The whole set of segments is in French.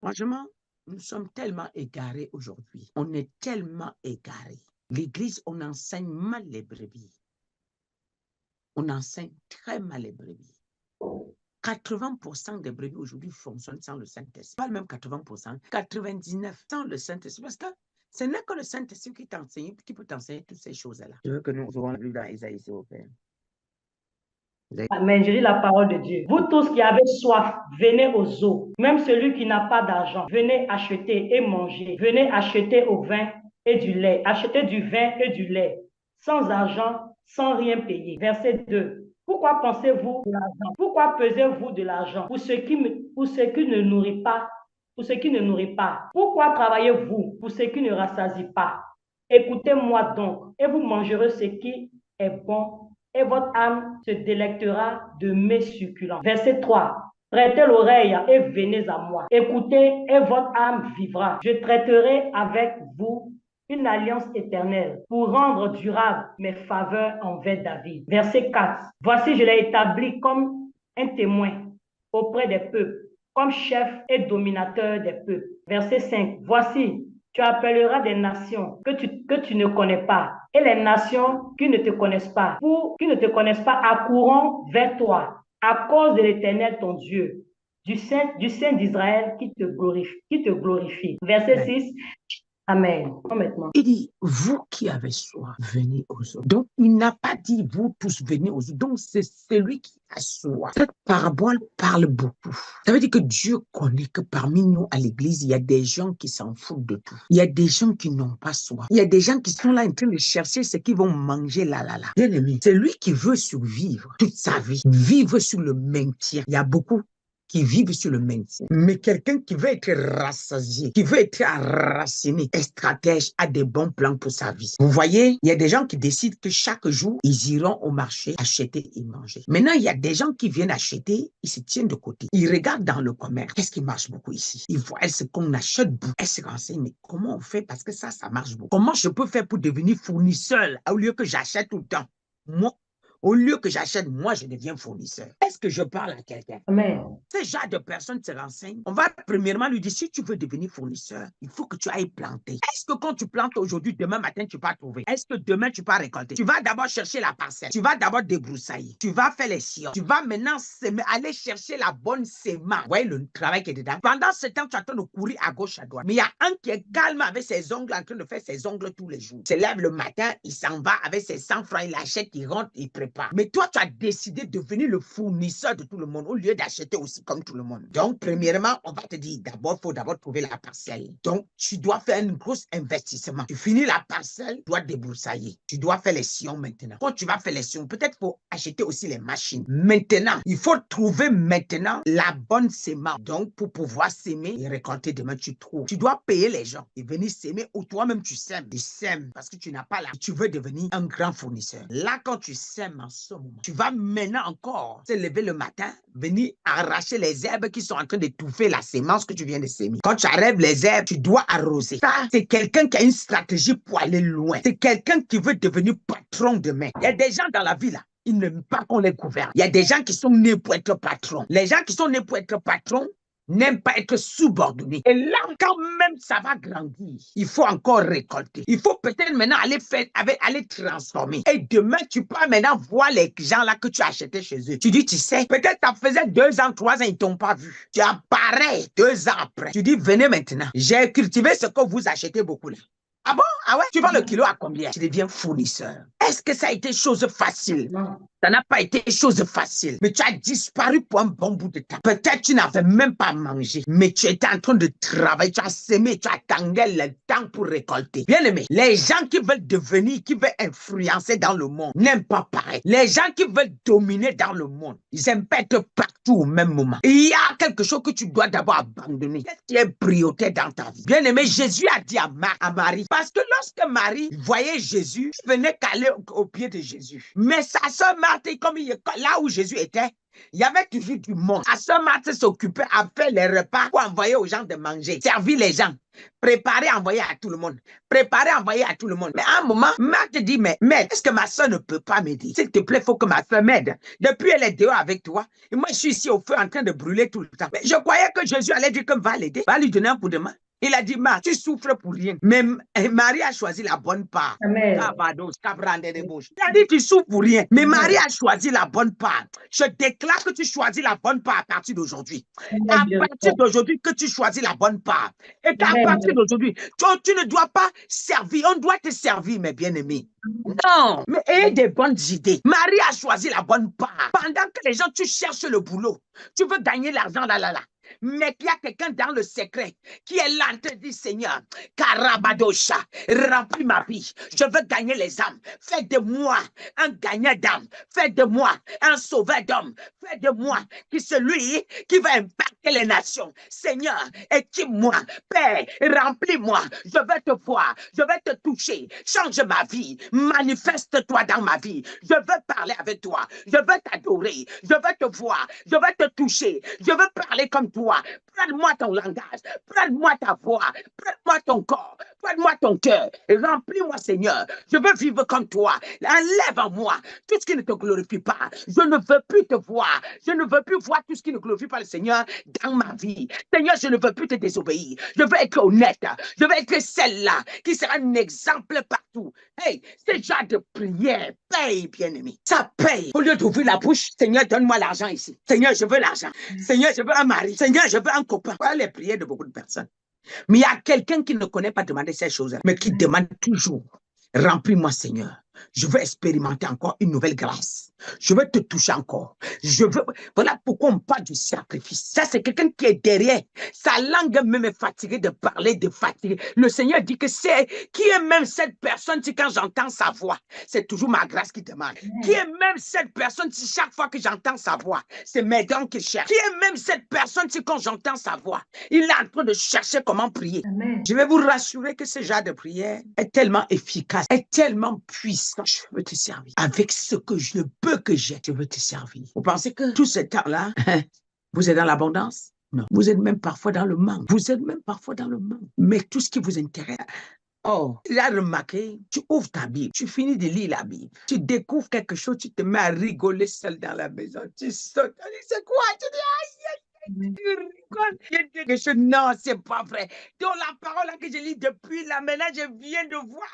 Franchement, nous sommes tellement égarés aujourd'hui. On est tellement égarés. L'Église, on enseigne mal les brebis. On enseigne très mal les brebis. 80% des brebis aujourd'hui fonctionnent sans le Saint-Esprit. Pas même 80%, 99% sans le Saint-Esprit. Parce que ce n'est que le Saint-Esprit qui t'enseigne, qui peut t'enseigner toutes ces choses-là. Je veux que nous ouvrons la Bible dans Isaïe, s'il vous plaît. Amen. Je lis la parole de Dieu. Vous tous qui avez soif, venez aux eaux. Même celui qui n'a pas d'argent, venez acheter et manger. Venez acheter au vin et du lait. Achetez du vin et du lait. Sans argent, sans rien payer. Verset 2. Pourquoi pensez-vous de l'argent? Pourquoi pesez-vous de l'argent pour ce qui ne nourrit pas? Pour ce qui ne nourrit pas. Pourquoi travaillez-vous pour ce qui ne rassasie pas? Écoutez-moi donc, et vous mangerez ce qui est bon, et votre âme se délectera de mets succulents. Verset 3. Prêtez l'oreille et venez à moi. Écoutez et votre âme vivra. Je traiterai avec vous une alliance éternelle pour rendre durable mes faveurs envers David. Verset 4. Voici, je l'ai établi comme un témoin auprès des peuples, comme chef et dominateur des peuples. Verset 5. Voici, tu appelleras des nations que tu ne connais pas, et les nations qui ne te connaissent pas, accourront vers toi à cause de l'Éternel ton Dieu, du Saint d'Israël qui te glorifie. Verset 6. Amen. Maintenant. Il dit, vous qui avez soif, venez aux eaux. Donc, il n'a pas dit, vous tous venez aux eaux. Donc, c'est celui qui a soif. Cette parabole parle beaucoup. Ça veut dire que Dieu connaît que parmi nous, à l'église, il y a des gens qui s'en foutent de tout. Il y a des gens qui n'ont pas soif. Il y a des gens qui sont là en train de chercher ce qu'ils vont manger là. Bien aimé, c'est lui qui veut survivre toute sa vie, vivre sur le maintien. Il y a beaucoup qui vivent sur le maintien. Mais quelqu'un qui veut être rassasié, qui veut être enraciné, est stratège, a des bons plans pour sa vie. Vous voyez, il y a des gens qui décident que chaque jour, ils iront au marché acheter et manger. Maintenant, il y a des gens qui viennent acheter, ils se tiennent de côté. Ils regardent dans le commerce. Qu'est-ce qui marche beaucoup ici? Ils voient ce qu'on achète beaucoup. Elles se renseignent, mais comment on fait? Parce que ça marche beaucoup. Comment je peux faire pour devenir fournisseur au lieu que j'achète tout le temps? Moi, au lieu que j'achète, moi, je deviens fournisseur. Est-ce que je parle à quelqu'un? Amen. Ce genre de personnes se renseignent. On va premièrement lui dire, si tu veux devenir fournisseur, il faut que tu ailles planter. Est-ce que quand tu plantes aujourd'hui, demain matin, tu vas trouver? Est-ce que demain, tu vas récolter? Tu vas d'abord chercher la parcelle. Tu vas d'abord débroussailler. Tu vas faire les sillons. Tu vas maintenant aller chercher la bonne sémence. Vous voyez le travail qui est dedans? Pendant ce temps, tu es en train de courir à gauche, à droite. Mais il y a un qui est calme avec ses ongles, en train de faire ses ongles tous les jours. Il se lève le matin, il s'en va avec ses 100 francs, il achète, il rentre, il prépare. Mais toi, tu as décidé de devenir le fournisseur de tout le monde au lieu d'acheter aussi comme tout le monde. Donc, premièrement, on va te dire, il faut d'abord trouver la parcelle. Donc, tu dois faire un gros investissement. Tu finis la parcelle, tu dois débroussailler. Tu dois faire les sillons maintenant. Quand tu vas faire les sillons, peut-être faut acheter aussi les machines. Maintenant, il faut trouver maintenant la bonne sémence. Donc, pour pouvoir s'aimer et récolter demain, tu trouves. Tu dois payer les gens et venir s'aimer ou toi-même tu sèmes. Tu sèmes parce que tu n'as pas là. Tu veux devenir un grand fournisseur. Là, quand tu sèmes en ce moment, tu vas maintenant encore te lever le matin, venir arracher les herbes qui sont en train d'étouffer la sémence que tu viens de s'aimer. Quand tu arrêtes les herbes, tu dois arroser. Ça, c'est quelqu'un qui a une stratégie pour aller loin. C'est quelqu'un qui veut devenir patron demain. Il y a des gens dans la vie là, ils n'aiment pas qu'on les gouverne. Il y a des gens qui sont nés pour être patron. Les gens qui sont nés pour être patron n'aime pas être subordonné. Et là, quand même ça va grandir, il faut encore récolter. Il faut peut-être maintenant aller transformer. Et demain, tu peux maintenant voir les gens là que tu as achetés chez eux. Tu dis, tu sais, peut-être ça faisait 2 ans, 3 ans, ils ne t'ont pas vu. Tu apparais 2 ans après. Tu dis, venez maintenant. J'ai cultivé ce que vous achetez beaucoup là. Ah bon? Ah ouais? Tu vends le kilo à combien? Tu deviens fournisseur. Est-ce que ça a été chose facile? Non. Ça n'a pas été chose facile. Mais tu as disparu pour un bon bout de temps. Peut-être tu n'avais même pas mangé. Mais tu étais en train de travailler. Tu as semé, tu attendais le temps pour récolter. Bien aimé, les gens qui veulent devenir, qui veulent influencer dans le monde, n'aiment pas pareil. Les gens qui veulent dominer dans le monde, ils n'aiment pas être partout au même moment. Il y a quelque chose que tu dois d'abord abandonner. Qu'est-ce qui est prioritaire dans ta vie? Bien aimé, Jésus a dit à Marie, parce que lorsque Marie voyait Jésus, elle venait caler au pied de Jésus. Mais sa soeur Marthe, là où Jésus était, il y avait toujours du monde. À ce Marthe s'occupait à faire les repas pour envoyer aux gens de manger, servir les gens, préparer, envoyer à tout le monde. Préparer, envoyer à tout le monde. Mais à un moment, Marthe dit, mais est-ce que ma soeur ne peut pas m'aider? S'il te plaît, il faut que ma soeur m'aide. Depuis, elle est dehors avec toi. Et moi, je suis ici au feu en train de brûler tout le temps. Mais je croyais que Jésus allait dire que va l'aider, va lui donner un coup de main. Il a dit, Marthe, tu souffres pour rien. Mais Marie a choisi la bonne part. Amen. Il a dit, tu souffres pour rien. Mais Marie a choisi la bonne part. Je déclare que tu choisis la bonne part à partir d'aujourd'hui. À partir d'aujourd'hui, que tu choisis la bonne part. Et qu'à partir d'aujourd'hui, tu ne dois pas servir. On doit te servir, mes bien-aimés. Non, mais ayez des bonnes idées. Marie a choisi la bonne part. Pendant que les gens, tu cherches le boulot. Tu veux gagner l'argent, là. Mais qu'il y a quelqu'un dans le secret qui est là en train de dire, Seigneur, Karabadosha, remplis ma vie. Je veux gagner les âmes. Fais de moi un gagnant d'âmes. Fais de moi un sauveur d'hommes. Fais de moi qui celui qui va impacter les nations. Seigneur, équipe-moi. Père, remplis-moi. Je veux te voir. Je veux te toucher. Change ma vie. Manifeste-toi dans ma vie. Je veux parler avec toi. Je veux t'adorer. Je veux te voir. Je veux te toucher. Je veux parler comme toi. Prends-moi ton langage, prends-moi ta voix, prends-moi ton corps, prends-moi ton cœur, remplis-moi, Seigneur. Je veux vivre comme toi. Enlève en moi tout ce qui ne te glorifie pas. Je ne veux plus te voir. Je ne veux plus voir tout ce qui ne glorifie pas le Seigneur dans ma vie. Seigneur, je ne veux plus te désobéir. Je veux être honnête. Je veux être celle-là qui sera un exemple partout. Hey, ce genre de prière paye, bien-aimé. Ça paye. Au lieu d'ouvrir la bouche, Seigneur, donne-moi l'argent ici. Seigneur, je veux l'argent. Seigneur, je veux un mari. Seigneur, je veux un copain. Voilà les prières de beaucoup de personnes. Mais il y a quelqu'un qui ne connaît pas demander ces choses, mais qui demande toujours, remplis-moi, Seigneur. Je veux expérimenter encore une nouvelle grâce. Je veux te toucher encore. Je veux... Voilà pourquoi on parle du sacrifice. Ça, c'est quelqu'un qui est derrière. Sa langue même est fatiguée de parler, de fatiguer. Le Seigneur dit que c'est... Qui est même cette personne si quand j'entends sa voix, c'est toujours ma grâce qui demande. Qui est même cette personne si chaque fois que j'entends sa voix, c'est mes dons qu'il cherche. Qui est même cette personne si quand j'entends sa voix, il est en train de chercher comment prier. Amen. Je vais vous rassurer que ce genre de prière est tellement efficace, est tellement puissant. Je veux te servir. Avec ce que je peux que j'ai, je veux te servir. Vous pensez que tout ce temps-là, vous êtes dans l'abondance? Non. Vous êtes même parfois dans le manque. Vous êtes même parfois dans le manque. Mais tout ce qui vous intéresse, oh, tu as remarqué, tu ouvres ta Bible, tu finis de lire la Bible, tu découvres quelque chose, tu te mets à rigoler seul dans la maison, tu sautes, tu dis c'est quoi? Tu dis aïe, tu rigoles. Il y a quelque chose, non, c'est pas vrai. Donc la parole là que je lis depuis là, maintenant je viens de voir.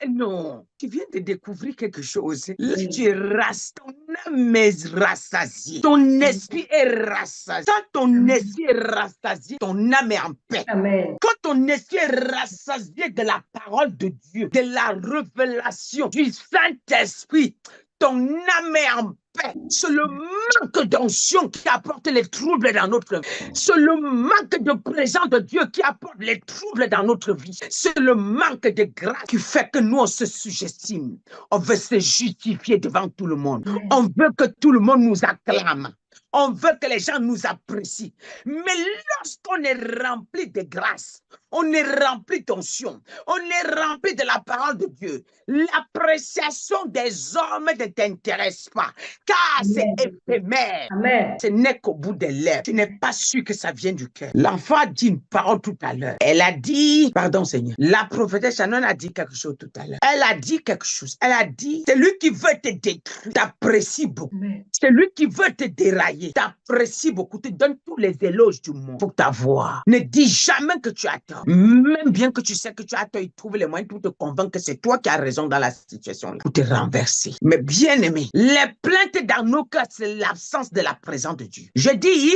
Non, tu viens de découvrir quelque chose. Là, tu es ton âme est rassasiée, ton esprit est rassasié. Quand ton esprit est rassasié, ton âme est en paix. Amen. Quand ton esprit est rassasié de la parole de Dieu, de la révélation du Saint-Esprit, ton âme est en paix. C'est le manque d'onction qui apporte les troubles dans notre vie. C'est le manque de présence de Dieu qui apporte les troubles dans notre vie. C'est le manque de grâce qui fait que nous, on se sous-estime. On veut se justifier devant tout le monde. On veut que tout le monde nous acclame. On veut que les gens nous apprécient. Mais lorsqu'on est rempli de grâce, on est rempli d'onction, on est rempli de la parole de Dieu, l'appréciation des hommes ne t'intéresse pas, car c'est éphémère. Amen. Ce n'est qu'au bout des lèvres. Tu n'es pas sûr que ça vient du cœur. L'enfant a dit une parole tout à l'heure. Elle a dit, pardon Seigneur, la prophétesse Shannon a dit quelque chose tout à l'heure. Elle a dit quelque chose. Elle a dit, c'est lui qui veut te détruire, t'apprécie beaucoup. C'est lui qui veut te dérailler, t'apprécie beaucoup, te donne tous les éloges du monde pour ta voix. Ne dis jamais que tu as tort. Même bien que tu sais que tu as tort, il trouve les moyens pour te convaincre que c'est toi qui as raison dans la situation là, pour te renverser. Mais bien aimé, les plaintes dans nos cœurs, c'est l'absence de la présence de Dieu. Je dis,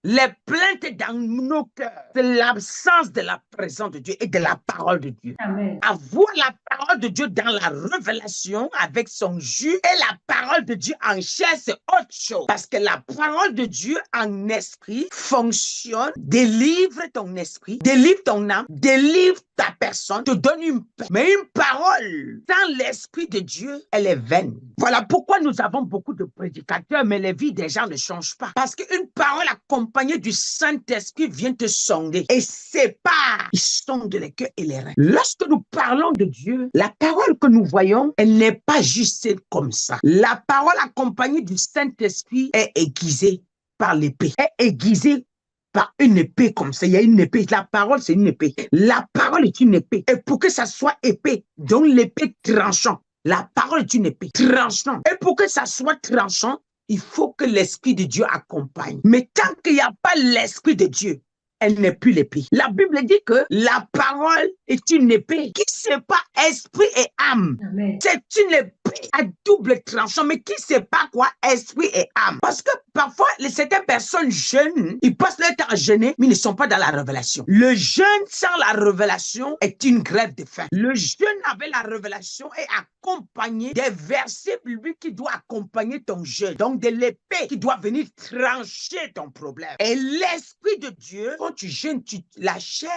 les plaintes dans nos cœurs, c'est l'absence de la présence de Dieu et de la parole de Dieu. Amen. Avoir la parole de Dieu dans la révélation avec son jus et la parole de Dieu en chair, c'est autre chose. Parce que la parole de Dieu en esprit fonctionne, délivre ton esprit, délivre ton âme, délivre ta personne, te donne une paix. Mais une parole dans l'esprit de Dieu, elle est vaine. Voilà pourquoi nous avons beaucoup de prédicateurs, mais les vies des gens ne changent pas. Parce qu'une parole accompagne accompagné du Saint-Esprit, vient te sonder et sépare. Il sonde les cœurs et les reins. Lorsque nous parlons de Dieu, la parole que nous voyons, elle n'est pas juste comme ça. La parole accompagnée du Saint-Esprit est aiguisée par l'épée, est aiguisée par une épée comme ça. Il y a une épée. La parole, c'est une épée. La parole est une épée. Et pour que ça soit épée, donc l'épée tranchant. La parole est une épée tranchant. Et pour que ça soit tranchant, il faut que l'Esprit de Dieu accompagne. Mais tant qu'il n'y a pas l'Esprit de Dieu, elle n'est plus l'épée. La Bible dit que la parole est une épée qui sépare esprit et âme. C'est une épée à double tranchant, mais qui sépare quoi? Esprit et âme. Parce que parfois, certaines personnes jeûnent, ils passent leur temps à jeûner, mais ils ne sont pas dans la révélation. Le jeûne sans la révélation est une grève de faim. Le jeûne avec la révélation est accompagné des versets bibliques qui doivent accompagner ton jeûne. Donc, de l'épée qui doit venir trancher ton problème. Et l'Esprit de Dieu, quand tu jeûnes, la chair,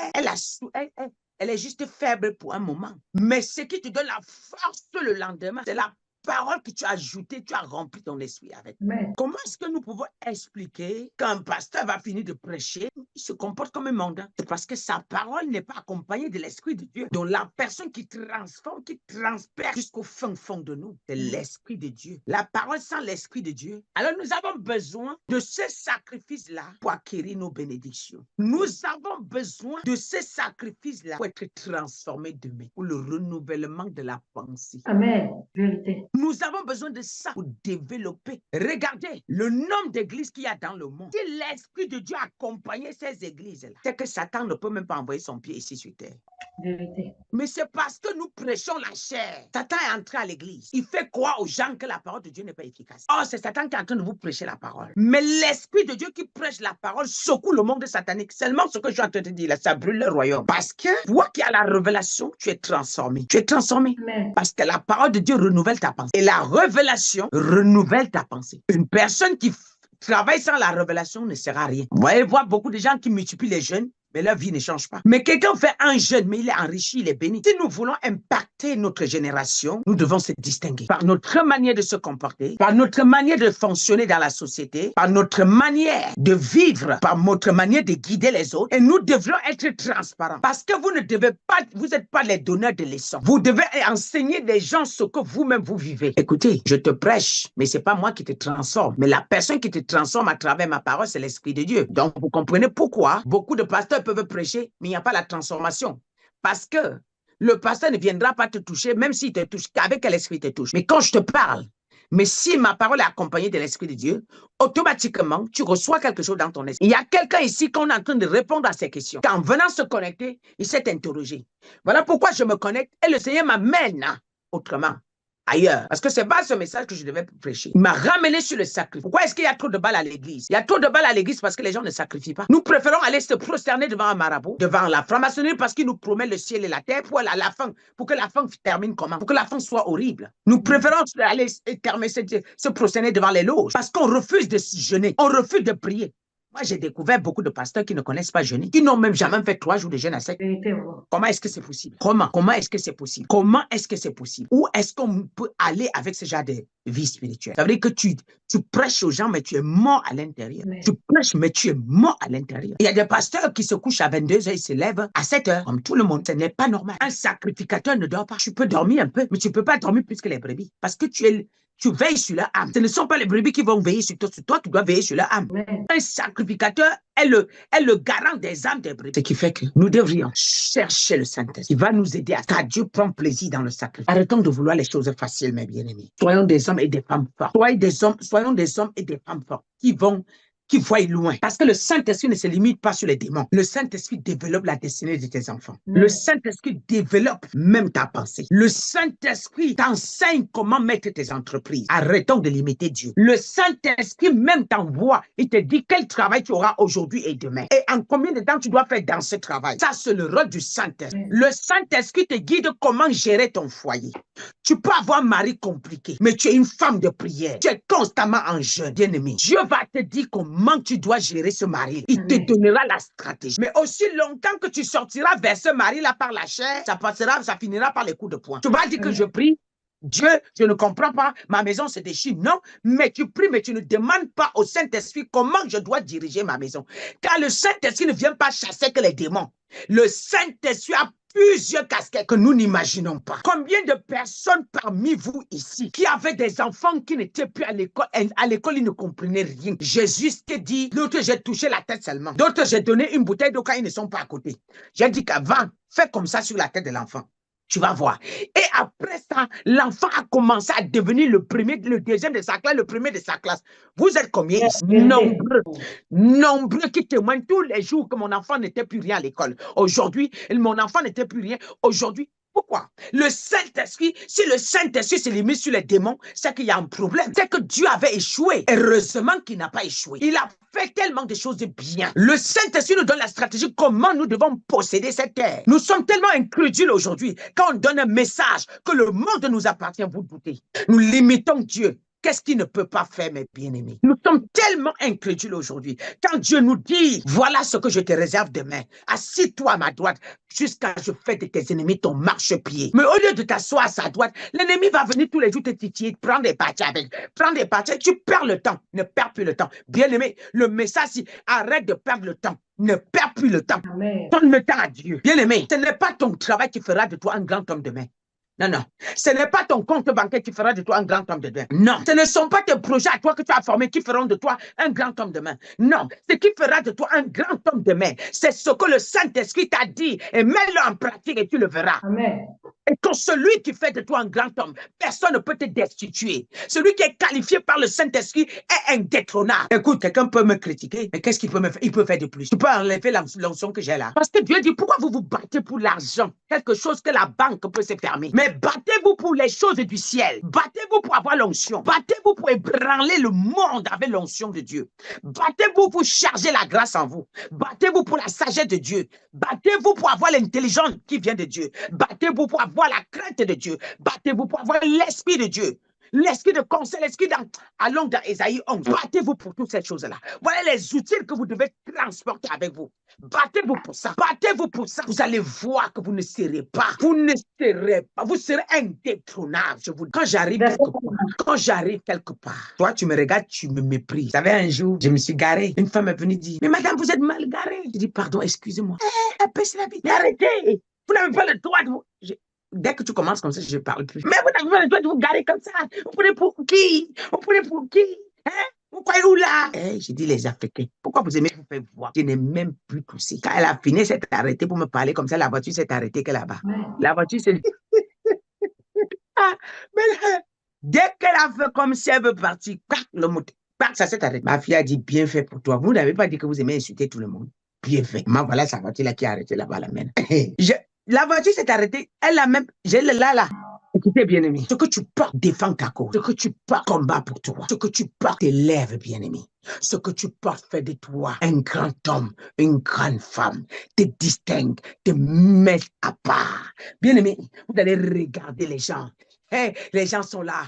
elle est juste faible pour un moment. Mais ce qui te donne la force le lendemain, c'est la parole que tu as ajoutée, tu as rempli ton esprit avec. Amen. Comment est-ce que nous pouvons expliquer qu'un pasteur va finir de prêcher, il se comporte comme un mondain? C'est parce que sa parole n'est pas accompagnée de l'Esprit de Dieu. Donc la personne qui transforme, qui transperce jusqu'au fond de nous, c'est l'Esprit de Dieu. La parole sans l'Esprit de Dieu. Alors nous avons besoin de ce sacrifice-là pour acquérir nos bénédictions. Nous avons besoin de ce sacrifice-là pour être transformés demain, pour le renouvellement de la pensée. Amen. Vérité. Nous avons besoin de ça pour développer. Regardez le nombre d'églises qu'il y a dans le monde. Si l'Esprit de Dieu accompagnait ces églises-là, c'est que Satan ne peut même pas envoyer son pied ici sur terre. Vérité. Mais c'est parce que nous prêchons la chair. Satan est entré à l'église. Il fait croire aux gens que la parole de Dieu n'est pas efficace. Oh, c'est Satan qui est en train de vous prêcher la parole. Mais l'Esprit de Dieu qui prêche la parole secoue le monde satanique. Seulement ce que je suis en train de dire là, ça brûle le royaume. Parce que toi qui as la révélation, tu es transformé. Tu es transformé. Amen. Parce que la parole de Dieu renouvelle ta pensée. Et la révélation renouvelle ta pensée. Une personne qui travaille sans la révélation ne sert à rien. Vous voyez voir beaucoup de gens qui multiplient les jeunes, mais leur vie ne change pas. Mais quelqu'un fait un jeûne, mais il est enrichi, il est béni. Si nous voulons impacter notre génération, nous devons se distinguer par notre manière de se comporter, par notre manière de fonctionner dans la société, par notre manière de vivre, par notre manière de guider les autres. Et nous devrons être transparents. Parce que vous ne devez pas, vous n'êtes pas les donneurs de leçons. Vous devez enseigner les gens ce que vous-même vous vivez. Écoutez, je te prêche, mais c'est pas moi qui te transforme. Mais la personne qui te transforme à travers ma parole, c'est l'Esprit de Dieu. Donc, vous comprenez pourquoi beaucoup de pasteurs peuvent prêcher, mais il n'y a pas la transformation. Parce que le pasteur ne viendra pas te toucher, même s'il te touche, qu'avec quel esprit te touche. Mais quand je te parle, mais si ma parole est accompagnée de l'Esprit de Dieu, automatiquement, tu reçois quelque chose dans ton esprit. Il y a quelqu'un ici qu'on est en train de répondre à ces questions. En venant se connecter, il s'est interrogé. Voilà pourquoi je me connecte et le Seigneur m'amène autrement. Ailleurs. Parce que c'est pas ce message que je devais prêcher. Il m'a ramené sur le sacrifice. Pourquoi est-ce qu'il y a trop de balles à l'église? Il y a trop de balles à l'église parce que les gens ne sacrifient pas. Nous préférons aller se prosterner devant un marabout, devant la franc-maçonnerie parce qu'il nous promet le ciel et la terre pour la fin. Pour que la fin termine comment? Pour que la fin soit horrible. Nous préférons aller se prosterner devant les loges parce qu'on refuse de jeûner. On refuse de prier. Moi, j'ai découvert beaucoup de pasteurs qui ne connaissent pas jeûner, qui n'ont même jamais fait 3 jours de jeûne à sec. Comment est-ce que c'est possible? Comment est-ce que c'est possible? Comment est-ce que c'est possible? Où est-ce qu'on peut aller avec ce genre de vie spirituelle? Ça veut dire que tu prêches aux gens, mais tu es mort à l'intérieur. Tu prêches, mais tu es mort à l'intérieur. Il y a des pasteurs qui se couchent à 22h, ils se lèvent à 7h, comme tout le monde. Ce n'est pas normal. Un sacrificateur ne dort pas. Tu peux dormir un peu, mais tu ne peux pas dormir plus que les brebis. Parce que tu veilles sur leur âme. Ce ne sont pas les brebis qui vont veiller sur toi. C'est toi qui dois veiller sur leur âme. Un sacrificateur est le garant des âmes des brebis. Ce qui fait que nous devrions chercher le Saint-Esprit qui va nous aider à car Dieu prend plaisir dans le sacrifice. Arrêtons de vouloir les choses faciles, mes bien-aimés. Soyons des hommes et des femmes forts. Soyons des hommes et des femmes forts qui voient loin. Parce que le Saint-Esprit ne se limite pas sur les démons. Le Saint-Esprit développe la destinée de tes enfants. Le Saint-Esprit développe même ta pensée. Le Saint-Esprit t'enseigne comment mettre tes entreprises. Arrêtons de limiter Dieu. Le Saint-Esprit même t'envoie. Il te dit quel travail tu auras aujourd'hui et demain. Et en combien de temps tu dois faire dans ce travail. Ça, c'est le rôle du Saint-Esprit. Le Saint-Esprit te guide comment gérer ton foyer. Tu peux avoir un mari compliqué, mais tu es une femme de prière. Tu es constamment en jeûne, bien-aimé. Dieu va te dire comment tu dois gérer ce mari. Il te donnera la stratégie. Mais aussi longtemps que tu sortiras vers ce mari-là par la chair, ça finira par les coups de poing. Tu vas dire que je prie, Dieu, je ne comprends pas, ma maison se déchire. Non, mais tu pries, mais tu ne demandes pas au Saint-Esprit comment je dois diriger ma maison. Car le Saint-Esprit ne vient pas chasser que les démons. Le Saint-Esprit a plusieurs casquettes que nous n'imaginons pas. Combien de personnes parmi vous ici qui avaient des enfants qui n'étaient plus à l'école, ils ne comprenaient rien. Jésus t'a dit, l'autre j'ai touché la tête seulement. D'autres j'ai donné une bouteille d'eau quand ils ne sont pas à côté. J'ai dit qu'avant, fais comme ça sur la tête de l'enfant. Tu vas voir. Et après ça, l'enfant a commencé à devenir le premier, le deuxième de sa classe, le premier de sa classe. Vous êtes combien ici? Nombreux. Nombreux qui témoignent tous les jours que mon enfant n'était plus rien à l'école. Aujourd'hui, mon enfant n'était plus rien. Aujourd'hui, pourquoi? Le Saint-Esprit, si le Saint-Esprit se limite sur les démons, c'est qu'il y a un problème. C'est que Dieu avait échoué. Heureusement qu'il n'a pas échoué. Il a fait tellement de choses de bien. Le Saint-Esprit nous donne la stratégie comment nous devons posséder cette terre. Nous sommes tellement incrédules aujourd'hui. Quand on donne un message que le monde nous appartient, vous doutez. Nous limitons Dieu. Qu'est-ce qu'il ne peut pas faire, mes bien-aimés? Nous sommes tellement incrédules aujourd'hui. Quand Dieu nous dit, voilà ce que je te réserve demain, assis-toi à ma droite jusqu'à ce que je fais de tes ennemis ton marchepied. Mais au lieu de t'asseoir à sa droite, l'ennemi va venir tous les jours te titiller, prendre des parties avec. Prendre des parties, tu perds le temps. Ne perds plus le temps. Bien-aimé, le message, c'est arrête de perdre le temps. Ne perds plus le temps. Amen. Donne le temps à Dieu. Bien-aimé, ce n'est pas ton travail qui fera de toi un grand homme demain. Non, non. Ce n'est pas ton compte bancaire qui fera de toi un grand homme de demain. Non. Ce ne sont pas tes projets à toi que tu as formés qui feront de toi un grand homme demain. Non. Ce qui fera de toi un grand homme demain, c'est ce que le Saint-Esprit t'a dit. Et mets-le en pratique et tu le verras. Amen. Et quand celui qui fait de toi un grand homme, personne ne peut te destituer. Celui qui est qualifié par le Saint-Esprit est indétrônable. Écoute, quelqu'un peut me critiquer, mais qu'est-ce qu'il peut me faire? Il peut faire de plus. Tu peux enlever l'onction que j'ai là. Parce que Dieu dit, pourquoi vous vous battez pour l'argent? Quelque chose que la banque peut se fermer. Mais battez-vous pour les choses du ciel. Battez-vous pour avoir l'onction. Battez-vous pour ébranler le monde avec l'onction de Dieu. Battez-vous pour charger la grâce en vous. Battez-vous pour la sagesse de Dieu. Battez-vous pour avoir l'intelligence qui vient de Dieu. Battez-vous pour avoir la crainte de Dieu. Battez-vous pour avoir l'esprit de Dieu. L'esprit de conseil, l'esprit dans... Allons dans Ésaïe 11. Battez-vous pour toutes ces choses-là. Voilà les outils que vous devez transporter avec vous. Battez-vous pour ça. Battez-vous pour ça. Vous allez voir que vous ne serez pas. Vous ne serez pas. Vous serez indétrônable. Je vous... Quand j'arrive quelque part, toi, tu me regardes, tu me méprises. Vous savez, un jour, je me suis garé. Une femme est venue dire, mais madame, vous êtes mal garée. Je dis, pardon, excusez-moi. La vie. Mais arrêtez. Vous n'avez pas le droit de vous... Dès que tu commences comme ça, je ne parle plus. Mais vous n'avez pas le droit de vous garer comme ça. Vous prenez pour qui? Vous prenez pour qui? Hein? Vous croyez où là? J'ai dit les Africains. Pourquoi vous aimez vous faire voir? Je n'ai même plus toussé. Quand elle a fini, elle s'est arrêtée pour me parler comme ça. La voiture s'est arrêtée que là-bas. La voiture s'est... Mais dès qu'elle a fait comme si elle veut partir, le moteur, ça s'est arrêté. Ma fille a dit, bien fait pour toi. Vous n'avez pas dit que vous aimez insulter tout le monde. Bien fait. Moi, voilà sa voiture là qui a arrêté là-bas, la mienne. La voiture s'est arrêtée. Elle a même... J'ai le là. Écoutez, bien-aimé. Ce que tu portes défend ta cause. Ce que tu portes combat pour toi. Ce que tu portes t'élève, bien-aimé. Ce que tu portes fait de toi un grand homme, une grande femme. Te distingue, te met à part. Bien-aimé, vous allez regarder les gens. Hey, les gens sont là,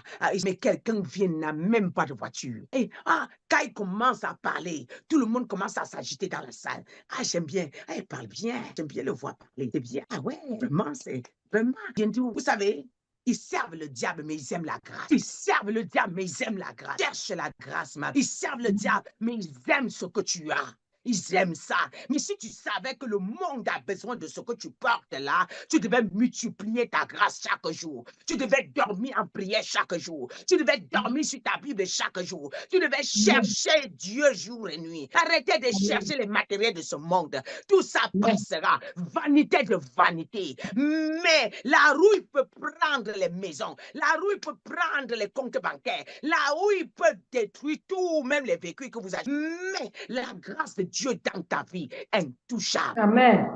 mais quelqu'un vient, n'a même pas de voiture. Hey, quand il commence à parler, tout le monde commence à s'agiter dans la salle. J'aime bien, il parle bien, j'aime bien le voir parler, c'est bien. Ouais, vraiment, c'est vraiment bien tout. Vous savez, ils servent le diable, mais ils aiment la grâce. Ils servent le diable, mais ils aiment la grâce. Cherche la grâce, ma vie. Ils servent le diable, mais ils aiment ce que tu as. Ils aiment ça. Mais si tu savais que le monde a besoin de ce que tu portes là, tu devais multiplier ta grâce chaque jour. Tu devais dormir en prière chaque jour. Tu devais dormir sur ta Bible chaque jour. Tu devais chercher Dieu jour et nuit. Arrêtez de chercher les matériels de ce monde. Tout ça passera. Vanité de vanité. Mais la rouille peut prendre les maisons. La rouille peut prendre les comptes bancaires. La rouille peut détruire tout, même les véhicules que vous avez. Mais la grâce de Dieu dans ta vie est intouchable. Amen.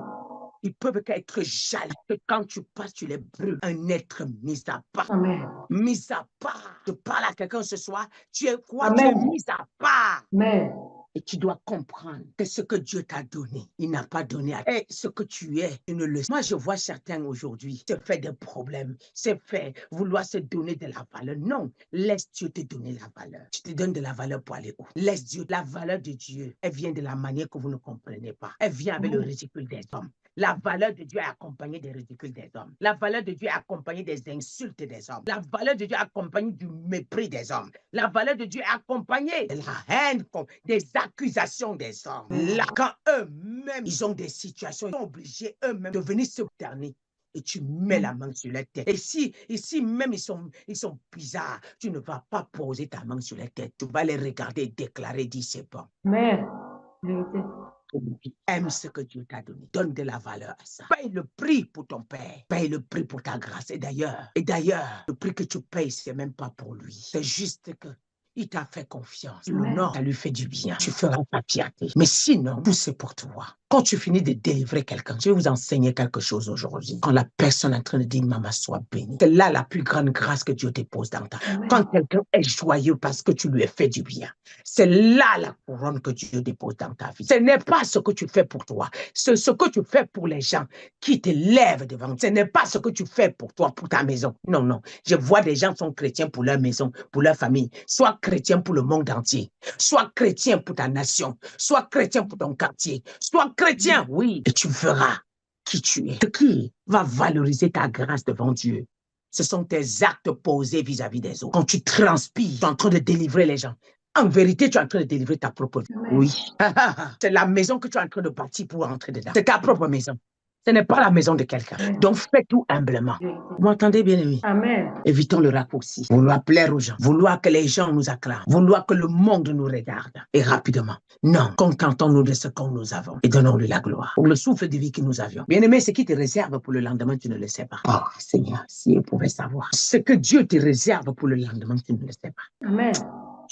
Ils peuvent être jaloux que quand tu passes, tu les brûles. Un être mis à part. Amen. Mis à part. Je parle à quelqu'un ce soir. Tu es quoi? Amen. Tu es mis à part. Amen. Et tu dois comprendre que ce que Dieu t'a donné, il n'a pas donné à... Et ce que tu es, tu ne le sais. Moi, je vois certains aujourd'hui se faire des problèmes, se faire vouloir se donner de la valeur. Non, laisse Dieu te donner la valeur. Tu te donnes de la valeur pour aller où? Laisse Dieu. La valeur de Dieu, elle vient de la manière que vous ne comprenez pas. Elle vient avec le ridicule des hommes. La valeur de Dieu est accompagnée des ridicules des hommes. La valeur de Dieu est accompagnée des insultes des hommes. La valeur de Dieu est accompagnée du mépris des hommes. La valeur de Dieu est accompagnée de la haine, des accusations des hommes. Là, quand eux-mêmes, ils ont des situations, ils sont obligés eux-mêmes de venir se terner. Et tu mets la main sur la tête. Et si même ils sont bizarres, tu ne vas pas poser ta main sur la tête. Tu vas les regarder et déclarer, dis c'est bon. Amen. Vérité. Aime ce que Dieu t'a donné. Donne de la valeur à ça. Paye le prix pour ton Père. Paye le prix pour ta grâce. Et d'ailleurs, le prix que tu payes, c'est même pas pour lui. C'est juste que il t'a fait confiance. L'honneur, ça lui fait du bien. Tu feras ta fierté. Mais sinon, tout c'est pour toi. Quand tu finis de délivrer quelqu'un, je vais vous enseigner quelque chose aujourd'hui. Quand la personne est en train de dire, maman, sois bénie. C'est là la plus grande grâce que Dieu dépose dans ta vie. Quand quelqu'un est joyeux parce que tu lui as fait du bien, c'est là la couronne que Dieu dépose dans ta vie. Ce n'est pas ce que tu fais pour toi. C'est ce que tu fais pour les gens qui te lèvent devant. Ce n'est pas ce que tu fais pour toi, pour ta maison. Non, non. Je vois des gens qui sont chrétiens pour leur maison, pour leur famille. Sois chrétien pour le monde entier. Sois chrétien pour ta nation. Sois chrétien pour ton quartier. Sois chrétien, oui. Et tu verras qui tu es. Ce qui va valoriser ta grâce devant Dieu, ce sont tes actes posés vis-à-vis des autres. Quand tu transpires, tu es en train de délivrer les gens. En vérité, tu es en train de délivrer ta propre vie. Oui. C'est la maison que tu es en train de bâtir pour entrer dedans. C'est ta propre maison. Ce n'est pas la maison de quelqu'un. Donc, fais tout humblement. Vous m'entendez, bien aimé? Amen. Évitons le raccourci. Vouloir plaire aux gens. Vouloir que les gens nous acclament. Vouloir que le monde nous regarde. Et rapidement. Non. Contentons-nous de ce que nous avons. Et donnons-lui la gloire. Pour le souffle de vie que nous avions. Bien aimé, ce qui te réserve pour le lendemain, tu ne le sais pas. Oh, Seigneur, si vous pouvez savoir. Ce que Dieu te réserve pour le lendemain, tu ne le sais pas. Amen.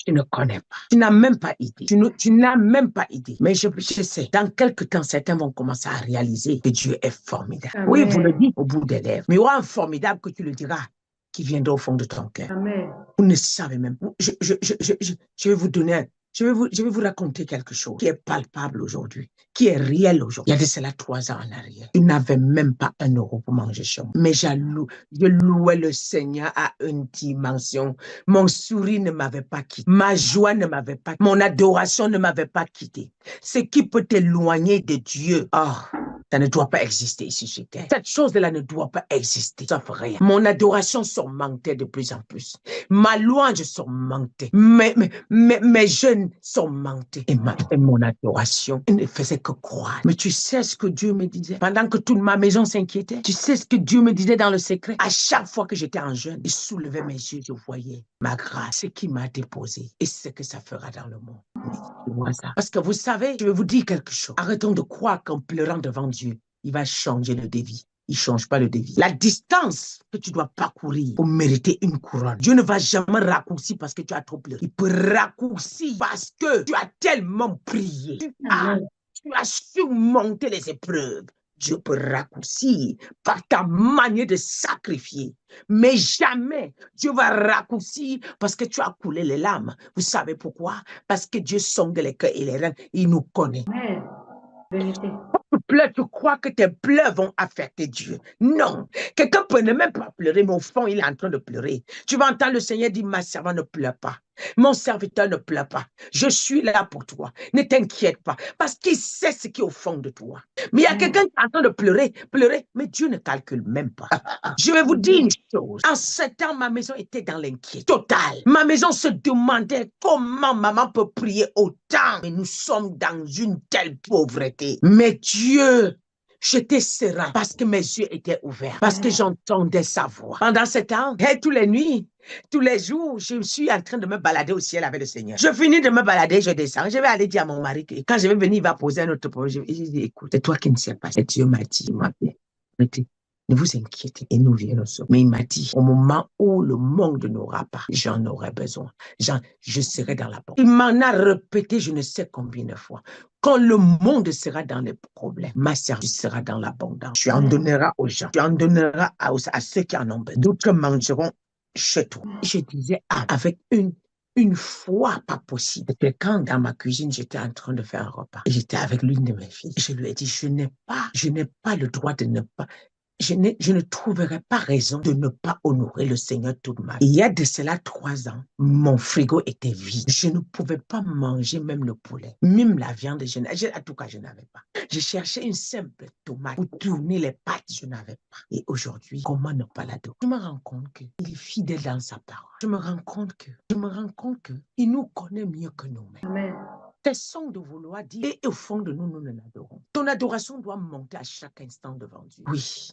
Tu ne connais pas. Tu n'as même pas idée. Tu n'as même pas idée. Mais je sais, dans quelques temps, certains vont commencer à réaliser que Dieu est formidable. Amen. Oui, vous le dites au bout des lèvres. Mais il y aura un formidable que tu le diras, qui viendra au fond de ton cœur. Amen. Vous ne savez même. Je vais vous donner... Je vais vous raconter quelque chose qui est palpable aujourd'hui, qui est réel aujourd'hui. Il y a de cela 3 ans en arrière. Je n'avais même pas 1 euro pour manger chez moi. Mais je louais le Seigneur à une dimension. Mon sourire ne m'avait pas quitté. Ma joie ne m'avait pas quitté. Mon adoration ne m'avait pas quitté. Ce qui peut t'éloigner de Dieu, ça ne doit pas exister ici sur terre. Cette chose-là ne doit pas exister. Ça fait rien. Mon adoration s'augmentait de plus en plus. Ma louange s'augmentait. Mes jeûnes s'augmentaient. Et mon adoration ne faisait que croire. Mais tu sais ce que Dieu me disait? Pendant que toute ma maison s'inquiétait, tu sais ce que Dieu me disait dans le secret? À chaque fois que j'étais en jeûne, il soulevait mes yeux, je voyais ma grâce, ce qui m'a déposé et ce que ça fera dans le monde. Tu vois ça? Parce que vous savez, je vais vous dire quelque chose. Arrêtons de croire qu'en pleurant devant Dieu, il va changer le devis. Il ne change pas le devis. La distance que tu dois parcourir pour mériter une couronne, Dieu ne va jamais raccourcir parce que tu as trop pleuré. Il peut raccourcir parce que tu as tellement prié. Tu as surmonté les épreuves. Dieu peut raccourcir par ta manière de sacrifier. Mais jamais Dieu va raccourcir parce que tu as coulé les larmes. Vous savez pourquoi? Parce que Dieu sonde les cœurs et les reins. Il nous connaît. Amen. Vérité. Tu crois que tes pleurs vont affecter Dieu. Non. Quelqu'un peut ne même pas pleurer, mais au fond, il est en train de pleurer. Tu vas entendre le Seigneur dire, ma servante ne pleure pas. Mon serviteur ne pleure pas. Je suis là pour toi. Ne t'inquiète pas. Parce qu'il sait ce qui est au fond de toi. Mais il y a quelqu'un qui est en train de pleurer, mais Dieu ne calcule même pas. Je vais vous dire une chose. En ce temps, ma maison était dans l'inquiétude totale. Ma maison se demandait comment maman peut prier autant. Mais nous sommes dans une telle pauvreté. Mais Dieu, j'étais serein parce que mes yeux étaient ouverts, parce que j'entendais sa voix. Pendant ce temps, toutes les nuits, tous les jours, je suis en train de me balader au ciel avec le Seigneur. Je finis de me balader, je descends. Je vais aller dire à mon mari que quand je vais venir, il va poser un autre problème. Je dis, écoute, c'est toi qui ne sais pas. Et Dieu m'a dit, ne vous inquiétez et nous viendrons. Mais il m'a dit, au moment où le monde n'aura pas, j'en aurai besoin. Je serai dans la porte. Il m'en a répété je ne sais combien de fois. Quand le monde sera dans les problèmes, ma service sera dans l'abondance. Tu en donneras aux gens. Tu en donneras à ceux qui en ont besoin. D'autres mangeront chez toi. Je disais avec une Une fois, pas possible. C'était quand dans ma cuisine, j'étais en train de faire un repas. Et j'étais avec l'une de mes filles. Je lui ai dit, je n'ai pas le droit de ne pas je ne trouverai pas raison de ne pas honorer le Seigneur toute ma vie. Il y a de cela 3 ans, mon frigo était vide. Je ne pouvais pas manger même le poulet, même la viande. En tout cas, je n'avais pas. Je cherchais une simple tomate pour tourner les pâtes, je n'avais pas. Et aujourd'hui, comment ne pas l'adorer? Je me rends compte qu'il est fidèle dans sa parole. Je me rends compte qu'il nous connaît mieux que nous-mêmes. Amen. Cessons de vouloir dire, et au fond de nous, nous l'adorons. Ton adoration doit monter à chaque instant devant Dieu. Oui.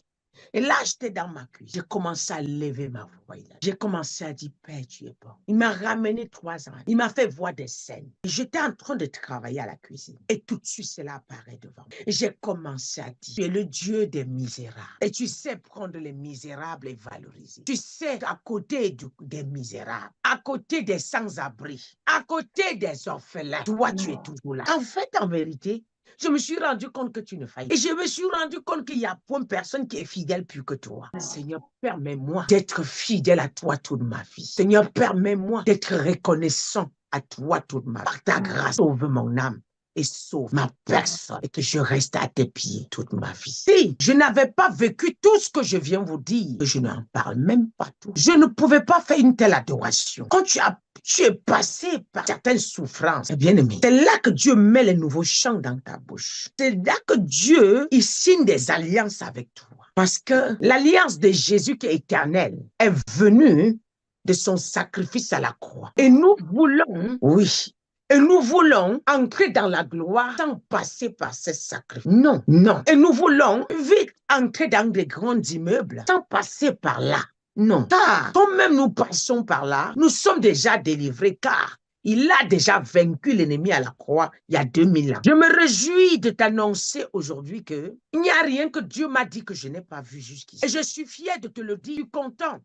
Et là, j'étais dans ma cuisine. J'ai commencé à lever ma voix. J'ai commencé à dire, Père, tu es bon. Il m'a ramené 3 ans. Il m'a fait voir des scènes. J'étais en train de travailler à la cuisine. Et tout de suite, cela apparaît devant moi. Et j'ai commencé à dire, tu es le Dieu des misérables. Et tu sais prendre les misérables et valoriser. Tu sais, à côté des misérables, à côté des sans-abri, à côté des orphelins, toi, tu es toujours là. En fait, en vérité, je me suis rendu compte que tu ne faillis. Et je me suis rendu compte qu'il n'y a point personne qui est fidèle plus que toi. Seigneur, permets-moi d'être fidèle à toi toute ma vie. Seigneur, permets-moi d'être reconnaissant à toi toute ma vie. Par ta grâce, sauve mon âme et sauve ma personne et que je reste à tes pieds toute ma vie. Si je n'avais pas vécu tout ce que je viens vous dire, je n'en parle même pas tout. Je ne pouvais pas faire une telle adoration. Quand tu es passé par certaines souffrances, bien aimé, c'est là que Dieu met les nouveaux chants dans ta bouche. C'est là que Dieu, il signe des alliances avec toi. Parce que l'alliance de Jésus qui est éternelle est venue de son sacrifice à la croix. Et nous voulons, oui, et nous voulons entrer dans la gloire sans passer par ces sacrifices. Non, non. Et nous voulons vite entrer dans des grands immeubles sans passer par là. Non. Car, quand même nous passons par là, nous sommes déjà délivrés car il a déjà vaincu l'ennemi à la croix il y a 2000 ans. Je me réjouis de t'annoncer aujourd'hui qu'il n'y a rien que Dieu m'a dit que je n'ai pas vu jusqu'ici. Et je suis fier de te le dire, je suis content.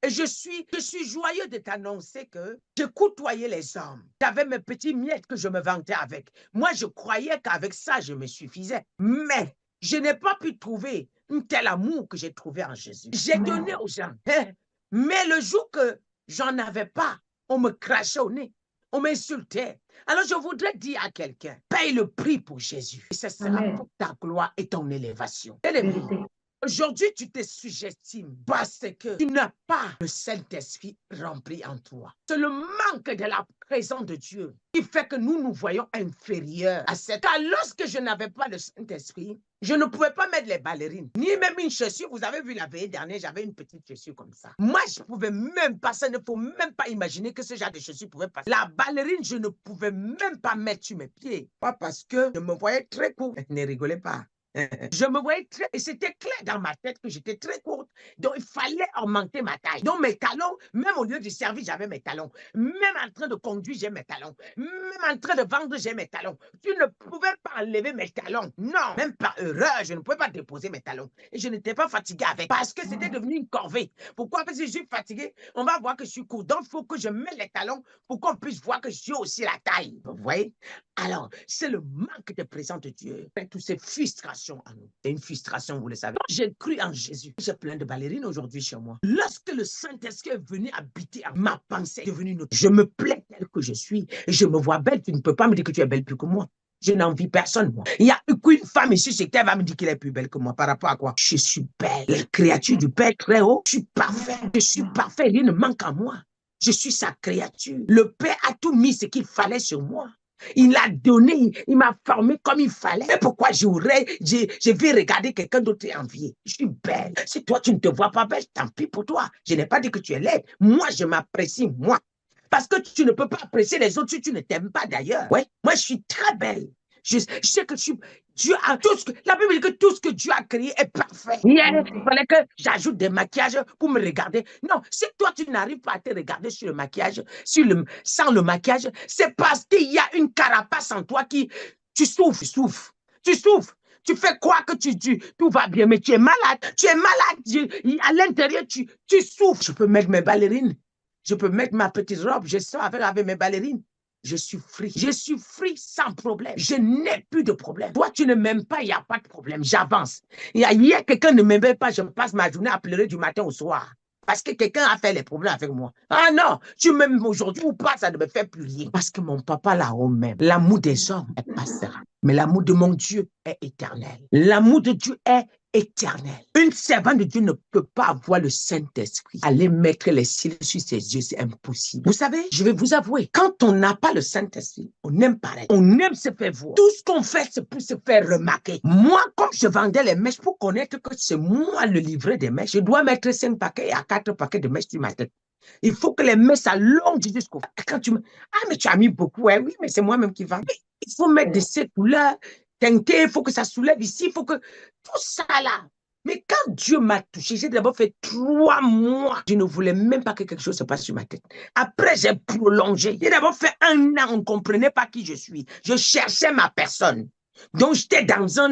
Et je suis joyeux de t'annoncer que je côtoyais les hommes. J'avais mes petits miettes que je me vantais avec. Moi, je croyais qu'avec ça, je me suffisais. Mais je n'ai pas pu trouver un tel amour que j'ai trouvé en Jésus. J'ai donné aux gens. Mais le jour que j'en avais pas, on me crachait au nez. On m'insultait. Alors, je voudrais dire à quelqu'un, paye le prix pour Jésus. Et ce sera pour ta gloire et ton élévation. Aujourd'hui, tu te sugestimes parce que tu n'as pas le Saint-Esprit rempli en toi. C'est le manque de la présence de Dieu qui fait que nous nous voyons inférieurs à cette. Car lorsque je n'avais pas le Saint-Esprit, je ne pouvais pas mettre les ballerines, ni même une chaussure. Vous avez vu la veille dernière, j'avais une petite chaussure comme ça. Moi, je ne pouvais même pas, ça ne faut même pas imaginer que ce genre de chaussure pouvait passer. La ballerine, je ne pouvais même pas mettre sur mes pieds. Pas parce que je me voyais très court. Ne rigolez pas. Je me voyais très, et c'était clair dans ma tête que j'étais très courte, donc il fallait augmenter ma taille. Donc mes talons, même au lieu du service, j'avais mes talons. Même en train de conduire, j'ai mes talons. Même en train de vendre, j'ai mes talons. Tu ne pouvais pas enlever mes talons. Non, même par erreur, je ne pouvais pas déposer mes talons. Et je n'étais pas fatiguée avec, parce que c'était devenu une corvée. Pourquoi? Parce que je suis fatiguée, on va voir que je suis court. Donc il faut que je mette les talons pour qu'on puisse voir que j'ai aussi la taille. Vous voyez? Alors, c'est le manque de présence de Dieu. Toutes ces frustrations en nous. C'est une frustration, vous le savez. J'ai cru en Jésus. J'ai plein de ballerines aujourd'hui chez moi. Lorsque le Saint-Esprit est venu habiter, ma pensée est devenue une autre. Je me plais tel que je suis. Et je me vois belle. Tu ne peux pas me dire que tu es belle plus que moi. Je n'envie personne, moi. Il y a qu'une femme ici chez qui elle va me dire qu'elle est plus belle que moi. Par rapport à quoi? Je suis belle. La créature du Père très haut. Je suis parfait. Je suis parfait. Rien ne manque à moi. Je suis sa créature. Le Père a tout mis ce qu'il fallait sur moi. Il l'a donné, il m'a formé comme il fallait. Et pourquoi je vais regarder quelqu'un d'autre et envier? Je suis belle. Si toi, tu ne te vois pas belle, tant pis pour toi. Je n'ai pas dit que tu es laide. Moi, je m'apprécie, moi. Parce que tu ne peux pas apprécier les autres si tu ne t'aimes pas d'ailleurs. Ouais. Moi, je suis très belle. Je sais que Dieu a tout ce que, la Bible dit que tout ce que Dieu a créé est parfait. Il fallait que j'ajoute des maquillages pour me regarder. Non, si toi, tu n'arrives pas à te regarder sur le maquillage, sans le maquillage, c'est parce qu'il y a une carapace en toi qui, tu souffres. Tu fais croire que tout va bien, mais tu es malade. Tu es malade. À l'intérieur, tu souffres. Je peux mettre mes ballerines. Je peux mettre ma petite robe. Je sors avec mes ballerines. Je suis free. Je suis free sans problème. Je n'ai plus de problème. Toi, tu ne m'aimes pas, il n'y a pas de problème. J'avance. Hier, quelqu'un ne m'aimait pas, je passe ma journée à pleurer du matin au soir. parce que quelqu'un a fait les problèmes avec moi. Ah non, tu m'aimes aujourd'hui ou pas, ça ne me fait plus rien. Parce que mon papa là-haut même, l'amour des hommes, elle passera. Mais l'amour de mon Dieu est éternel. L'amour de Dieu est éternel. Une servante de Dieu ne peut pas avoir le Saint-Esprit. Aller mettre les cils sur ses yeux, c'est impossible. Vous savez, je vais vous avouer, quand on n'a pas le Saint-Esprit, on aime pareil. On aime se faire voir. Tout ce qu'on fait, c'est pour se faire remarquer. Moi, comme je vendais les mèches pour connaître que c'est moi le livret des mèches, je dois mettre 5 paquets à 4 paquets de mèches sur ma tête. Il faut que les mèches s'allongent jusqu'au... Quand tu me... Ah, mais tu as mis beaucoup, hein? Oui, mais c'est moi-même qui vends. Il faut mettre de ces couleurs teintées, il faut que ça soulève ici, il faut que... Tout ça là. Mais quand Dieu m'a touché, j'ai d'abord fait 3 mois. Je ne voulais même pas que quelque chose se passe sur ma tête. Après, j'ai prolongé. J'ai d'abord fait 1 an, on ne comprenait pas qui je suis. Je cherchais ma personne. Donc, j'étais dans un...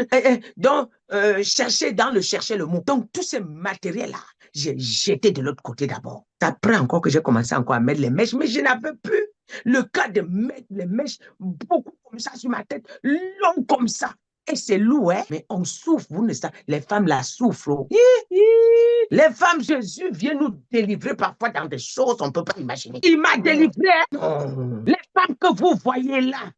chercher le mot. Donc, tous ces matériels-là, j'ai jeté de l'autre côté d'abord. Après encore que j'ai commencé encore à mettre les mèches, mais je n'avais plus le cas de mettre les mèches beaucoup comme ça sur ma tête, long comme ça. Et c'est lourd, hein? Mais on souffre, vous ne savez, les femmes la souffrent. Oh. Les femmes, Jésus vient nous délivrer parfois dans des choses qu'on ne peut pas imaginer. Il m'a délivré. Hein? Les femmes que vous voyez là,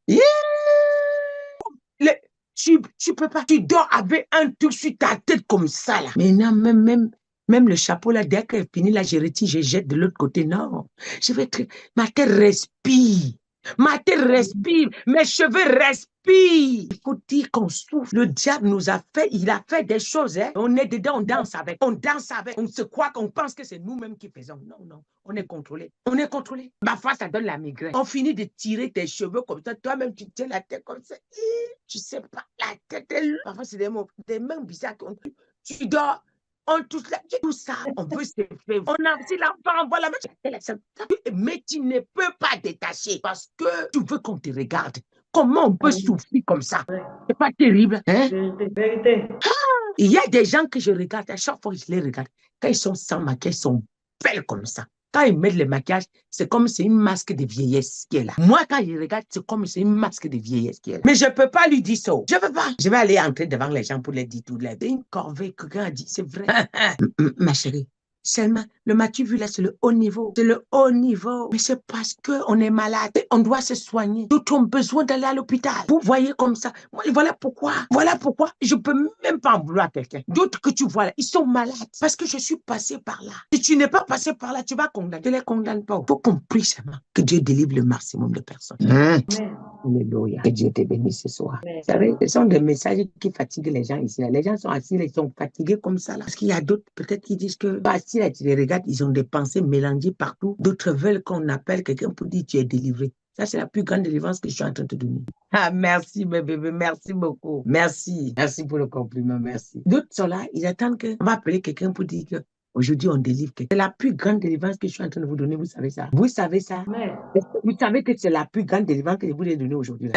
tu peux pas, tu dors avec un truc sur ta tête comme ça là. Mais non, même le chapeau là, dès qu'elle finit là, je retire, je jette de l'autre côté. Non, je vais être... Ma tête respire. Ma tête respire. Mes cheveux respirent. Il faut dire qu'on souffre. Le diable nous a fait, il a fait des choses. Hein? On est dedans, on danse avec. On danse avec. On se croit qu'on pense que c'est nous-mêmes qui faisons. Non, non. On est contrôlé. On est contrôlé. Parfois, ça donne la migraine. On finit de tirer tes cheveux comme ça. Toi-même, tu tiens la tête comme ça. Tu sais pas, la tête est lourde. Parfois, c'est des mains bizarres. Tu dors. On touche là, tout ça, on veut se faire. On a aussi l'enfant, voilà, mais tu ne peux pas détacher parce que tu veux qu'on te regarde. Comment on peut souffrir comme ça? C'est pas terrible, hein? Vérité. Il y a des gens que je regarde, à chaque fois que je les regarde, quand ils sont sans maquillage, ils sont belles comme ça. Quand ils mettent le maquillage, c'est comme c'est une masque de vieillesse qui est là. Moi, quand je regarde, c'est comme c'est une masque de vieillesse qui est là. Mais je ne peux pas lui dire ça. Je ne peux pas. Je vais aller entrer devant les gens pour les dire tout. C'est une corvée que quelqu'un a dit, c'est vrai. Ma chérie, seulement, le m'as-tu vu là, c'est le haut niveau. C'est le haut niveau. Mais c'est parce qu'on est malade. On doit se soigner. D'autres ont besoin d'aller à l'hôpital. Vous voyez comme ça. Voilà pourquoi. Voilà pourquoi je ne peux même pas en vouloir à quelqu'un. D'autres que tu vois là, ils sont malades. Parce que je suis passé par là. Si tu n'es pas passé par là, tu vas condamner. Je ne les condamne pas. Il faut qu'on prie seulement que Dieu délivre le maximum de personnes. Alléluia. Que Dieu te bénisse ce soir. Vous savez, ce sont des messages qui fatiguent les gens ici. Les gens sont assis, ils sont fatigués comme ça. Là. Parce qu'il y a d'autres, peut-être, qui disent que, assis là, tu les regardes, ils ont des pensées mélangées partout. D'autres veulent qu'on appelle quelqu'un pour dire tu es délivré. Ça, c'est la plus grande délivrance que je suis en train de te donner. Ah, merci, mes bébés. Merci beaucoup. Merci. Merci pour le compliment. Merci. D'autres sont là, ils attendent qu'on va appeler quelqu'un pour dire que aujourd'hui, on délivre quelqu'un. C'est la plus grande délivrance que je suis en train de vous donner. Vous savez ça? Vous savez ça? Vous savez que c'est la plus grande délivrance que je vous ai donnée aujourd'hui.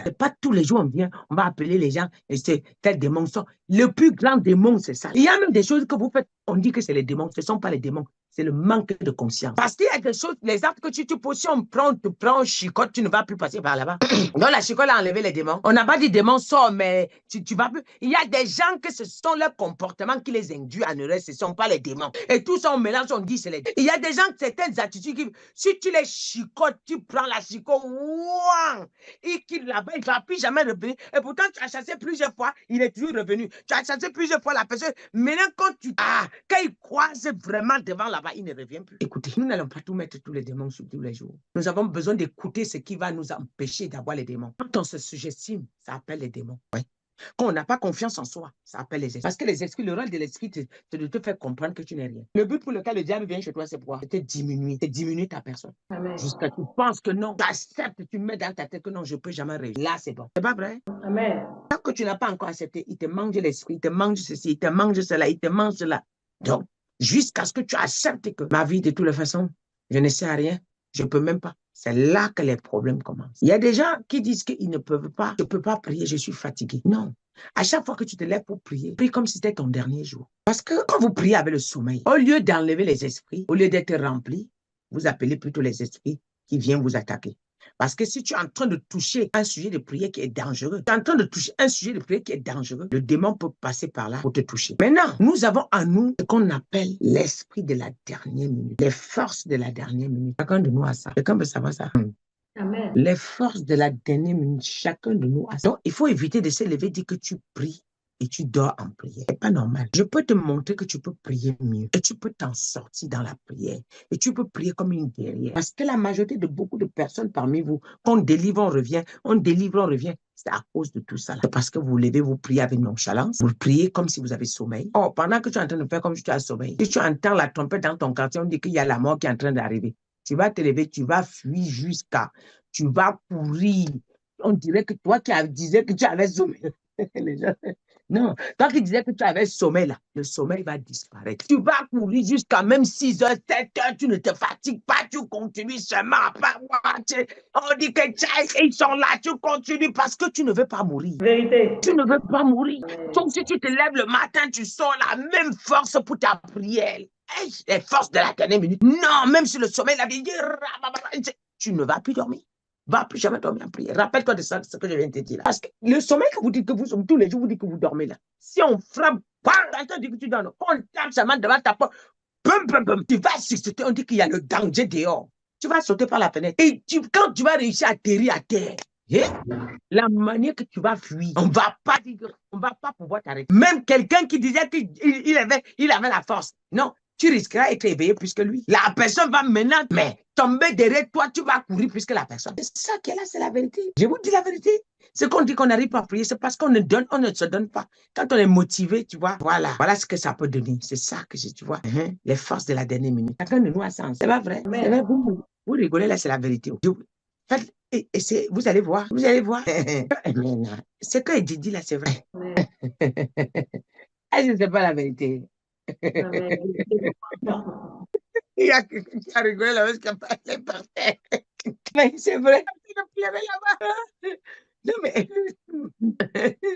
C'est pas tous les jours on vient, on va appeler les gens et c'est tel démon. Le plus grand démon, c'est ça. Il y a même des choses que vous faites, on dit que c'est les démons. Ce ne sont pas les démons. C'est le manque de conscience. Parce qu'il y a des choses, les actes que tu poses, si on te prend chicote, tu ne vas plus passer par là-bas. Donc la chicote a enlevé les démons. On n'a pas dit démon sort, mais tu vas plus. Il y a des gens que ce sont leurs comportements qui les induisent en erreur, ce ne sont pas les démons. Et tout ça, on mélange, on dit c'est les démons. Il y a des gens, certaines attitudes qui, si tu les chicotes, tu prends la chicote, ouah, et qu'il là-bas, il ne va plus jamais revenir. Et pourtant, tu as chassé plusieurs fois, il est toujours revenu. Tu as chassé plusieurs fois la personne. Maintenant, quand il croise vraiment devant là-bas, il ne revient plus. Écoutez, nous n'allons pas tout mettre tous les démons sur tous les jours. Nous avons besoin d'écouter ce qui va nous empêcher d'avoir les démons. Quand on se sous-estime, ça appelle les démons. Oui. Quand on n'a pas confiance en soi, ça appelle les esprits. Parce que les esprits, le rôle de l'esprit, c'est de te faire comprendre que tu n'es rien. Le but pour lequel le diable vient chez toi, c'est quoi? C'est te diminuer ta personne. Jusqu'à ce que tu penses que non, tu acceptes, tu mets dans ta tête que non, je ne peux jamais réussir. Là, c'est bon. C'est pas vrai? Amen. Tant que tu n'as pas encore accepté, il te mange l'esprit, il te mange ceci, il te mange cela, il te mange cela. Donc, jusqu'à ce que tu acceptes que ma vie, de toutes les façons, je ne sais rien, je ne peux même pas. C'est là que les problèmes commencent. Il y a des gens qui disent qu'ils ne peuvent pas, je ne peux pas prier, je suis fatigué. Non. À chaque fois que tu te lèves pour prier, prie comme si c'était ton dernier jour. Parce que quand vous priez avec le sommeil, au lieu d'enlever les esprits, au lieu d'être remplis, vous appelez plutôt les esprits qui viennent vous attaquer. Parce que si tu es en train de toucher un sujet de prière qui est dangereux, tu es en train de toucher un sujet de prière qui est dangereux, le démon peut passer par là pour te toucher. Maintenant, nous avons en nous ce qu'on appelle l'esprit de la dernière minute, les forces de la dernière minute. Chacun de nous a ça. Quelqu'un peut savoir ça? Amen. Les forces de la dernière minute, chacun de nous a ça. Donc, il faut éviter de se lever et dire que tu pries et tu dors en prière. C'est pas normal. Je peux te montrer que tu peux prier mieux et tu peux t'en sortir dans la prière et tu peux prier comme une guerrière. Parce que la majorité de beaucoup de personnes parmi vous, on délivre, on revient, on délivre, on revient. C'est à cause de tout ça. C'est parce que vous levez, vous priez avec nonchalance, vous priez comme si vous avez sommeil. Oh, pendant que tu es en train de faire comme si tu as sommeil, si tu entends la trompette dans ton quartier, on dit qu'il y a la mort qui est en train d'arriver. Tu vas te lever, tu vas fuir jusqu'à, tu vas courir. On dirait que toi qui disais que tu avais sommeil. Les gens, non, toi qui disais que tu avais sommeil là, le sommeil va disparaître. Tu vas courir jusqu'à même 6 heures, 7 heures, tu ne te fatigues pas, tu continues seulement à pas voir. On dit que ils sont là, tu continues parce que tu ne veux pas mourir. Vérité. Tu ne veux pas mourir. Donc si tu te lèves le matin, tu sors la même force pour ta prière. Les forces de la dernière minute. Non, même si le sommeil la vie, tu ne vas plus dormir. Va plus jamais dormir en prière. Rappelle-toi de ça, ce que je viens de te dire là. Parce que le sommeil que vous dites que vous sommes tous les jours, vous dites que vous dormez là. Si on frappe, on dit que tu dors, on tape sa main devant ta porte, tu vas succéder, on dit qu'il y a le danger dehors. Tu vas sauter par la fenêtre. Et quand tu vas réussir à atterrir à terre, la manière que tu vas fuir, on va pas pouvoir t'arrêter. Même quelqu'un qui disait qu'il avait la force. Non, tu risqueras d'être éveillé plus que lui. La personne va maintenant, mais tomber derrière toi, tu vas courir plus que la personne. C'est ça qui est là, c'est la vérité. Je vous dis la vérité. Ce qu'on dit qu'on n'arrive pas à prier, c'est parce qu'on ne donne, on ne se donne pas. Quand on est motivé, tu vois, voilà ce que ça peut donner. C'est ça que tu vois. Les forces de la dernière minute. Chacun de nous a ça. C'est pas vrai. C'est vrai, vous rigolez là, c'est la vérité. Et vous allez voir. Ce que Didi dit là, c'est vrai. Est-ce que c'est pas la vérité? Il y a quelqu'un qui a rigolé là, parce qu'il est par terre. Mais c'est vrai. Il pleurait là-bas. Non, mais...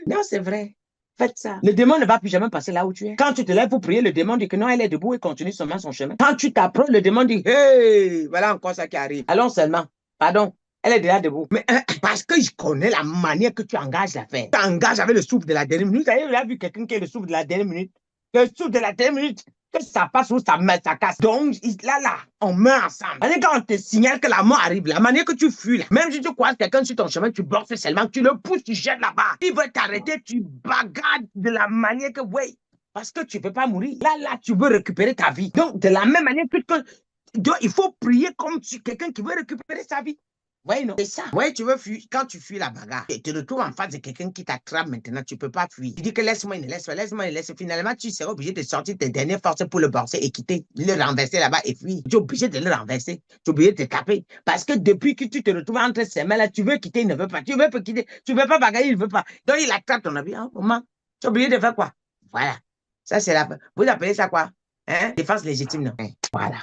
non, c'est vrai. Faites ça. Le démon ne va plus jamais passer là où tu es. Quand tu te lèves pour prier, le démon dit que non, elle est debout et continue seulement son chemin. Quand tu t'approches, le démon dit, hey, voilà encore ça qui arrive. Allons seulement. Pardon. Elle est déjà debout. Mais parce que je connais la manière que tu engages l'affaire. Tu engages avec le souffle de la dernière minute. Vous avez vu quelqu'un qui est le souffle de la dernière minute? Le souffle de la dernière minute, que ça passe ou ça casse. Donc, là, on meurt ensemble. Quand on te signale que la mort arrive, la manière que tu fuis, là, même si tu croises quelqu'un sur ton chemin, tu bordes seulement, tu le pousses, tu jettes là-bas. Il veut t'arrêter, tu bagarres de la manière que, oui, parce que tu ne peux pas mourir. Là, tu veux récupérer ta vie. Donc, de la même manière donc, il faut prier comme quelqu'un qui veut récupérer sa vie. Oui, non, c'est ça. Oui, tu veux fuir. Quand tu fuis la bagarre, tu te retrouves en face de quelqu'un qui t'attrape maintenant, tu ne peux pas fuir. Tu dis que laisse-moi, il ne laisse pas, laisse-moi, il laisse. Finalement, tu seras obligé de sortir tes dernières forces pour le borser et quitter, le renverser là-bas et fuir. Tu es obligé de le renverser. Tu es obligé de te taper. Parce que depuis que tu te retrouves entre ces mains-là, tu veux quitter, il ne veut pas. Tu veux pas quitter, tu ne veux pas bagarrer, il ne veut pas. Donc, il attrape ton avis. Hein, moment, tu es obligé de faire quoi? Voilà. Ça, c'est la... Vous appelez ça quoi? Hein? Défense légitime, non? Voilà.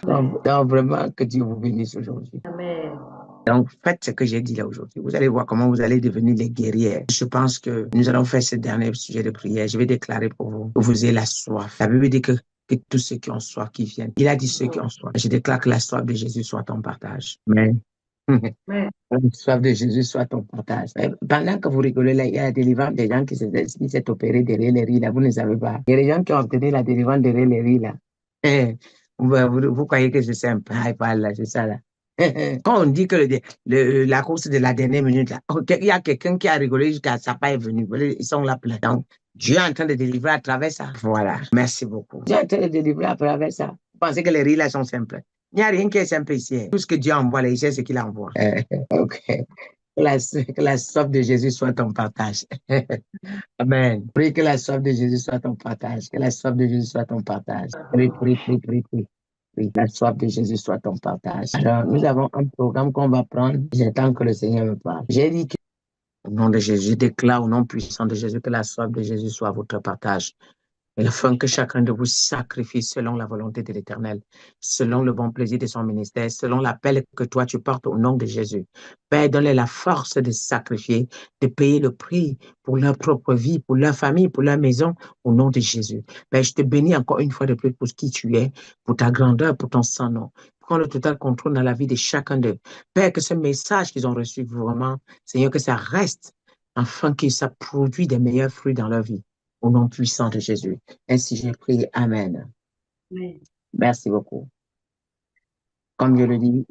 Donc, vraiment, que Dieu vous bénisse aujourd'hui. Amen. Donc, faites ce que j'ai dit là aujourd'hui. Vous allez voir comment vous allez devenir les guerrières. Je pense que nous allons faire ce dernier sujet de prière. Je vais déclarer pour vous que vous ayez la soif. La Bible dit que tous ceux qui ont soif, qui viennent. Il a dit ceux qui ont soif. Je déclare que la soif de Jésus soit ton partage. Amen. La soif de Jésus soit ton partage. Pendant que vous rigolez là, il y a la délivrance des gens qui s'est opéré derrière les riz là. Vous ne savez pas. Il y a des gens qui ont obtenu la délivrance derrière les riz là. Vous croyez que c'est simple. Ah, pas là, c'est ça là. Quand on dit que la course de la dernière minute, là, il y a quelqu'un qui a rigolé jusqu'à sa part est venu. Ils sont là plein. Donc, Dieu est en train de délivrer à travers ça. Voilà. Merci beaucoup. Dieu est en train de délivrer à travers ça. Vous pensez que les riz là sont simples? Il n'y a rien qui est simple ici. Tout ce que Dieu envoie, là, il sait ce qu'il envoie. OK. Que la soif de Jésus soit ton partage. Amen. Prie que la soif de Jésus soit ton partage. Que la soif de Jésus soit ton partage. Prie. Oui, la soif de Jésus soit ton partage. Alors, nous avons un programme qu'on va prendre. J'attends que le Seigneur me parle. J'ai dit que, au nom de Jésus, je déclare au nom puissant de Jésus que la soif de Jésus soit votre partage. Et afin que chacun de vous sacrifie selon la volonté de l'Éternel, selon le bon plaisir de son ministère, selon l'appel que toi tu portes au nom de Jésus. Père, donne-les la force de sacrifier, de payer le prix pour leur propre vie, pour leur famille, pour leur maison, au nom de Jésus. Père, je te bénis encore une fois de plus pour qui tu es, pour ta grandeur, pour ton Saint-Nom. Prends le total contrôle dans la vie de chacun d'eux. Père, que ce message qu'ils ont reçu vraiment, Seigneur, que ça reste, afin que ça produise des meilleurs fruits dans leur vie. Au nom puissant de Jésus. Ainsi j'ai prié. Amen. Oui. Merci beaucoup. Comme je le dis,